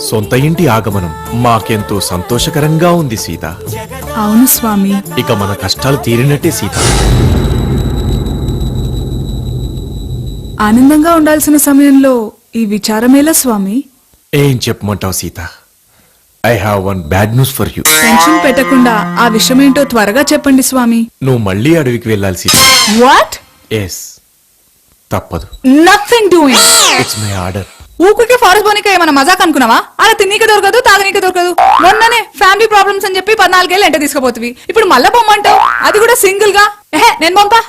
సొంత ఇంటి ఆగమనం మాకెంతో సంతోషకరంగా ఉంది సీత. అవును స్వామి. ఇక మన కష్టాలు తీరినట్టే సీత. ఆనందంగా ఉండాల్సిన సమయంలో ఈ విచారమేలా స్వామి? ఏం చెప్పమంటావు Sita? I have one bad news for you. Tension పెట్టకుండా ఆ విషయమేంటో త్వరగా చెప్పండి స్వామి. నువ్వు మళ్ళీ అడవికి వెళ్ళాలి సీత. వాట్? ఎస్, తప్పదు. Nothing doing. It's my order. ఊరికి ఫారెస్ట్ పోనీక ఏమైనా మజాక్ అనుకున్నావా? అలా తిన్నీక దొరకదు, తాగనీక దొరకదు. మొన్ననే ఫ్యామిలీ ప్రాబ్లమ్స్ అని చెప్పి 14 ఏళ్ళు ఎంట తీసుకుపోతుంది. ఇప్పుడు మళ్ళా పొమ్మంటావు, అది కూడా సింగిల్ గా. నేను పంపా.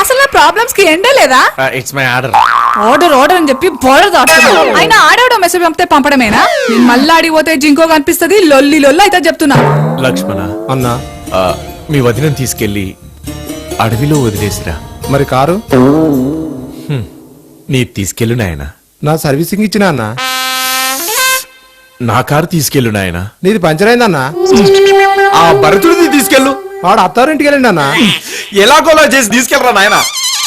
అసలు నా ప్రాబ్లమ్స్ కి ఎండే లేదా? It's my order. Order order అని చెప్పి బోర్డర్ దాటుతున్నా. అయినా ఆడవడం మెసేజ్ పంపితే పంపడమేనా? నేను మళ్ళీ ఆడిపోతే జింకో కనిపిస్తుంది. లొల్లి లొల్లి అయితే చెప్తున్నా. లక్ష్మణ అన్నా, మీ వదినని తీసుకెళ్లి అడవిలో వదిలేసిరా. మరి కారు నీ తీసుకెళ్ళు నాయన. నా సర్వీసింగ్ ఇచ్చిన అన్నా. నా కారు తీసుకెళ్ళు నాయన. నీది పంచర్ అయిందన్నా. ఆ భరతుడిని తీసుకెళ్ళు. వాడు అత్తారింటికి వెళ్ళండి అన్నా. ఎలాగోలా చేసి తీసుకెళ్ళరా నాయన.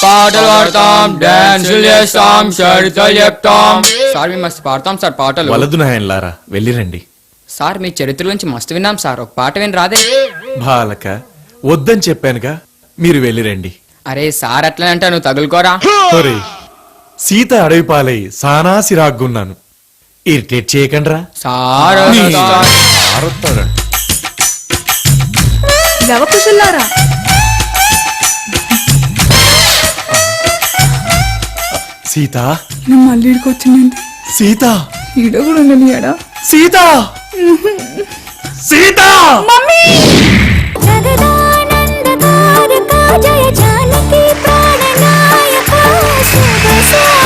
పాటలు పాడతాం, డాన్సులు చేస్తాం, చరిత్రలు చెప్తాం. సార్ మేము మస్తు పాడతాం సార్ పాటలు. వలదు నాయనలారా, వెళ్ళిరండి. సార్ మీ చరిత్ర గురించి మస్తు విన్నాం సార్, ఒక పాట విని రాదే? బాలక వద్దని చెప్పానుగా, మీరు వెళ్ళిరండి. అరే సార్ అట్లనే అంటా, నువ్వు తగులుకోరా. ఒరేయ్, సీత అడవి పాలై సానా సిరాగ్గున్నాను. ఇరిటేట్ చేయకండ్రా. సార్ లవకుశుల్లారా, సీత, మళ్ళీ ఇడికి వచ్చింది. సీత, ఈడ కూడా ఉండనియాడా? సీత, సీత. మమ్మీ జగదానందకారక జయ జానకి ప్రాణనాయక శుభ